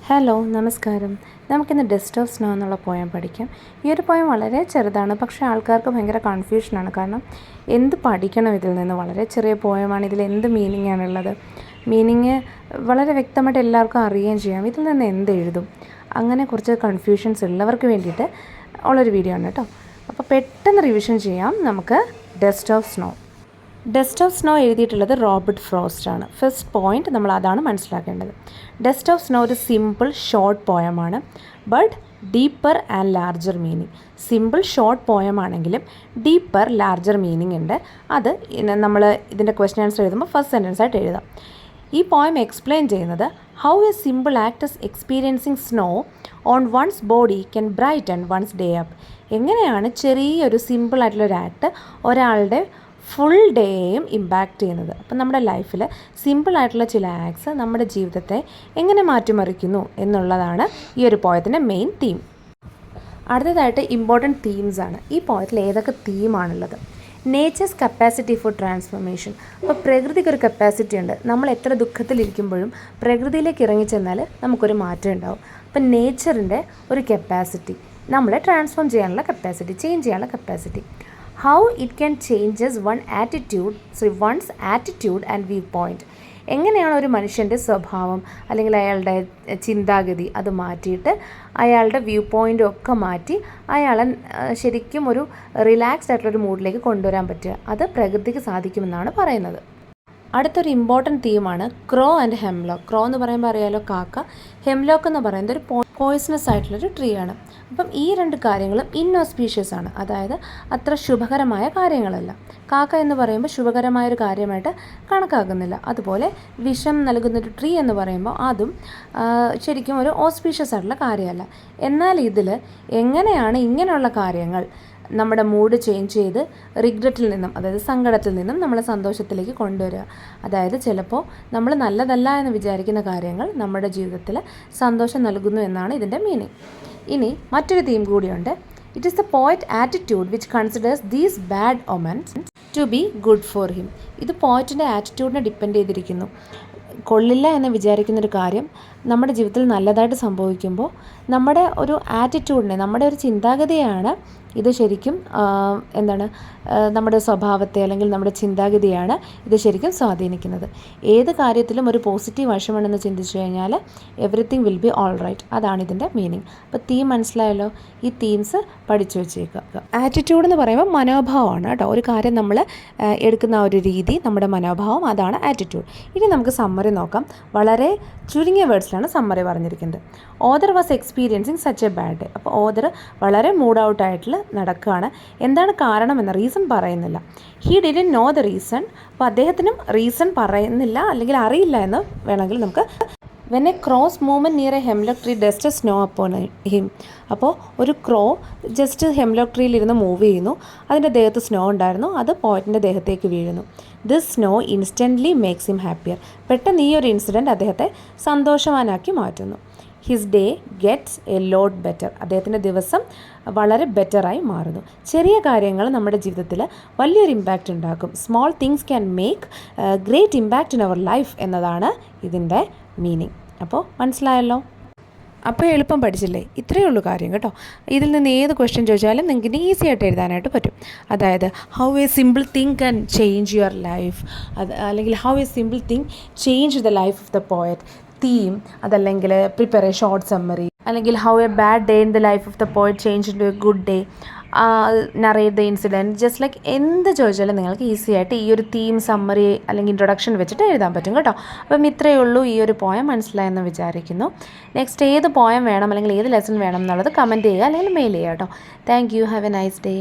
Hello നമസ്കാരം. നമുക്കിന്ന് dust of snow എന്നുള്ള പോയം പഠിക്കാം. ഈ ഒരു പോയം വളരെ ചെറുതാണ്, പക്ഷേ ആൾക്കാർക്ക് ഭയങ്കര കൺഫ്യൂഷനാണ്. കാരണം എന്ത് പഠിക്കണം ഇതിൽ നിന്ന്? വളരെ ചെറിയ പോയമാണ്, ഇതിൽ എന്ത് മീനിങ് ആണുള്ളത്? മീനിങ് വളരെ വ്യക്തമായിട്ട് എല്ലാവർക്കും അറിയുകയും ചെയ്യാം. ഇതിൽ നിന്ന് എന്ത് എഴുതും? അങ്ങനെ കുറച്ച് കൺഫ്യൂഷൻസ് ഉള്ളവർക്ക് വേണ്ടിയിട്ട് ഉള്ളൊരു വീഡിയോ ആണ് കേട്ടോ. അപ്പോൾ പെട്ടെന്ന് റിവിഷൻ ചെയ്യാം. നമുക്ക് dust of snow. Dust of snow എഴുതിയിട്ടുള്ളത് റോബർട്ട് ഫ്രോസ്റ്റ് ആണ്. ഫസ്റ്റ് പോയിന്റ് നമ്മൾ അതാണ് മനസ്സിലാക്കേണ്ടത്. ഡസ്റ്റ് ഓഫ് സ്നോ ഒരു സിമ്പിൾ ഷോർട്ട് പോയമാണ്, but deeper and larger meaning. Simple short പോയമാണെങ്കിലും ഡീപ്പർ ലാർജർ മീനിങ് ഉണ്ട്. അത് നമ്മൾ ഇതിൻ്റെ ക്വസ്റ്റ്യൻ ആൻസർ എഴുതുമ്പോൾ ഫസ്റ്റ് സെൻറ്റൻസ് ആയിട്ട് എഴുതാം. ഈ പോയം എക്സ്പ്ലെയിൻ ചെയ്യുന്നത് how a simple act is experiencing snow on one's body can brighten one's day up. എങ്ങനെയാണ് ചെറിയൊരു സിമ്പിളായിട്ടുള്ളൊരു ആക്ട് ഒരാളുടെ ഫുൾ ഡേയും ഇമ്പാക്റ്റ് ചെയ്യുന്നത്. അപ്പം നമ്മുടെ ലൈഫിൽ സിമ്പിളായിട്ടുള്ള ചില ആക്ട്സ് നമ്മുടെ ജീവിതത്തെ എങ്ങനെ മാറ്റിമറിക്കുന്നു എന്നുള്ളതാണ് ഈ ഒരു പോയത്തിൻ്റെ മെയിൻ തീം. അടുത്തതായിട്ട് ഇമ്പോർട്ടൻറ്റ് തീംസ് ആണ്. ഈ പോയത്തിൽ ഏതൊക്കെ തീമാണുള്ളത്? Nature's capacity for transformation. അപ്പോൾ പ്രകൃതിക്കൊരു കപ്പാസിറ്റി ഉണ്ട്. നമ്മൾ എത്ര ദുഃഖത്തിലിരിക്കുമ്പോഴും പ്രകൃതിയിലേക്ക് ഇറങ്ങിച്ചെന്നാൽ നമുക്കൊരു മാറ്റം ഉണ്ടാവും. അപ്പം നേച്ചറിൻ്റെ ഒരു കപ്പാസിറ്റി, നമ്മളെ ട്രാൻസ്ഫോം ചെയ്യാനുള്ള കപ്പാസിറ്റി, ചേഞ്ച് ചെയ്യാനുള്ള capacity. How it can changes one's attitude and view point. എങ്ങനെയാണ് ഒരു മനുഷ്യൻ്റെ സ്വഭാവം അല്ലെങ്കിൽ അയാളുടെ ചിന്താഗതി അത് മാറ്റിയിട്ട് അയാളുടെ വ്യൂ പോയിൻ്റും ഒക്കെ മാറ്റി അയാളെ ശരിക്കും ഒരു റിലാക്സ്ഡ് ആയിട്ടുള്ളൊരു മൂഡിലേക്ക് കൊണ്ടുവരാൻ പറ്റുക. അത് പ്രകൃതിക്ക് സാധിക്കുമെന്നാണ് പറയുന്നത്. അടുത്തൊരു ഇമ്പോർട്ടൻറ്റ് തീമാണ് ക്രോ ആൻഡ് ഹെംലോക്ക്. ക്രോ എന്ന് പറയുമ്പോൾ അറിയാലോ കാക്ക, ഹെംലോക്ക് എന്ന് പറയുന്നത് ഒരു പോയിസണസ് ആയിട്ടുള്ളൊരു ട്രീ ആണ്. അപ്പം ഈ രണ്ട് കാര്യങ്ങളും ഇൻഓസ്പീഷ്യസ് ആണ്, അതായത് അത്ര ശുഭകരമായ കാര്യങ്ങളല്ല. കാക്ക എന്ന് പറയുമ്പോൾ ശുഭകരമായൊരു കാര്യമായിട്ട് കണക്കാക്കുന്നില്ല. അതുപോലെ വിഷം നൽകുന്നൊരു ട്രീ എന്ന് പറയുമ്പോൾ അതും ശരിക്കും ഒരു ഓസ്പീഷ്യസ് ആയിട്ടുള്ള കാര്യമല്ല. എന്നാൽ ഇതിൽ എങ്ങനെയാണ് ഇങ്ങനെയുള്ള കാര്യങ്ങൾ നമ്മുടെ മൂഡ് ചേഞ്ച് ചെയ്ത് റിഗ്രറ്റിൽ നിന്നും, അതായത് സങ്കടത്തിൽ നിന്നും നമ്മളെ സന്തോഷത്തിലേക്ക് കൊണ്ടുവരിക. അതായത് ചിലപ്പോൾ നമ്മൾ നല്ലതല്ല എന്ന് വിചാരിക്കുന്ന കാര്യങ്ങൾ നമ്മുടെ ജീവിതത്തിൽ സന്തോഷം നൽകുന്നു എന്നാണ് ഇതിൻ്റെ മീനിങ്. ഇനി മറ്റൊരു തീം കൂടിയുണ്ട്. It is the poet attitude which considers these bad omens to be good for him. ഇത് പോയറ്റിൻ്റെ ആറ്റിറ്റ്യൂഡിനെ ഡിപ്പെൻഡ് ചെയ്തിരിക്കുന്നു. കൊള്ളില്ല എന്ന് വിചാരിക്കുന്നൊരു കാര്യം നമ്മുടെ ജീവിതത്തിൽ നല്ലതായിട്ട് സംഭവിക്കുമ്പോൾ നമ്മുടെ ഒരു ആറ്റിറ്റ്യൂഡിനെ, നമ്മുടെ ഒരു ചിന്താഗതിയാണ് ഇത് ശരിക്കും നമ്മുടെ സ്വഭാവത്തെ അല്ലെങ്കിൽ നമ്മുടെ ചിന്താഗതിയാണ് ഇത് ശരിക്കും സ്വാധീനിക്കുന്നത്. ഏത് കാര്യത്തിലും ഒരു പോസിറ്റീവ് വശമാണെന്ന് ചിന്തിച്ചു കഴിഞ്ഞാൽ everything will be all right. അതാണ് ഇതിൻ്റെ മീനിങ്. അപ്പോൾ തീം മനസ്സിലായല്ലോ. ഈ തീംസ് പഠിച്ചു വെച്ചേക്കുക. ആറ്റിറ്റ്യൂഡ് എന്ന് പറയുമ്പോൾ മനോഭാവമാണ് കേട്ടോ. ഒരു കാര്യം നമ്മൾ എടുക്കുന്ന ഒരു രീതി, നമ്മുടെ മനോഭാവം, അതാണ് ആറ്റിറ്റ്യൂഡ്. ഇനി നമുക്ക് സമ്മറി നോക്കാം. വളരെ ചുരുങ്ങിയ വേർഡ്സിലാണ് സമ്മറി പറഞ്ഞിരിക്കുന്നത്. Author was experiencing such a bad day. അപ്പോൾ ഓദർ വളരെ മൂഡ് ഔട്ടായിട്ട് നടക്കുകയാണ്. എന്താണ് കാരണം എന്ന റീസൺ പറയുന്നില്ല. He didn't know the reason. അപ്പോൾ അദ്ദേഹത്തിനും റീസൺ പറയുന്നില്ല അല്ലെങ്കിൽ അറിയില്ല എന്ന് വേണമെങ്കിൽ നമുക്ക്. When a crow's movement near a hemlock tree dust snow upon him. അപ്പോൾ ഒരു ക്രോ ജസ്റ്റ് ഹെംലോക്ക് ട്രീയിലിരുന്ന് മൂവ് ചെയ്യുന്നു. അതിൻ്റെ ദേഹത്ത് സ്നോ ഉണ്ടായിരുന്നു. അത് പോയറ്റിൻ്റെ ദേഹത്തേക്ക് വീഴുന്നു. This snow instantly makes him happier. പെട്ടെന്ന് ഈ ഒരു ഇൻസിഡൻറ്റ് അദ്ദേഹത്തെ സന്തോഷവാനാക്കി മാറ്റുന്നു. His day gets a lot better. അദ്ദേഹത്തിൻ്റെ ദിവസം വളരെ ബെറ്ററായി മാറുന്നു. ചെറിയ കാര്യങ്ങൾ നമ്മുടെ ജീവിതത്തിൽ വലിയൊരു ഇമ്പാക്റ്റ് ഉണ്ടാക്കും. Small things can make great impact in our life എന്നതാണ് ഇതിൻ്റെ മീനിങ്. അപ്പോൾ മനസ്സിലായല്ലോ. അപ്പോൾ എളുപ്പം പഠിച്ചില്ലേ? ഇത്രയേ ഉള്ളൂ കാര്യം കേട്ടോ. ഇതിൽ നിന്ന് ഏത് ക്വസ്റ്റ്യൻ ചോദിച്ചാലും നിങ്ങൾക്ക് ഈസി ആയിട്ട് എഴുതാനായിട്ട് പറ്റും. അതായത് how a simple thing can change your life, അല്ലെങ്കിൽ how a simple thing change the life of the poet, theme, അതല്ലെങ്കിൽ പ്രിപ്പയർ എ ഷോർട്ട് സമ്മറി, അല്ലെങ്കിൽ how a bad day in the life of the poet change into a good day, narrate the incident, just like എന്ത് ചോദിച്ചാലും നിങ്ങൾക്ക് easy ആയിട്ട് ഈ ഒരു theme, summary അല്ലെങ്കിൽ introduction വെച്ചിട്ട് എഴുതാൻ പറ്റും കേട്ടോ. അപ്പം ഇത്രയേ ഉള്ളൂ. ഈ ഒരു പോയം മനസ്സിലായെന്ന് വിചാരിക്കുന്നു. നെക്സ്റ്റ് ഏത് പോയം വേണം അല്ലെങ്കിൽ ഏത് ലെസൺ വേണം എന്നുള്ളത് കമൻറ്റ് ചെയ്യുക അല്ലെങ്കിൽ മെയിൽ ചെയ്യുക കേട്ടോ. Thank you. Have A nice day.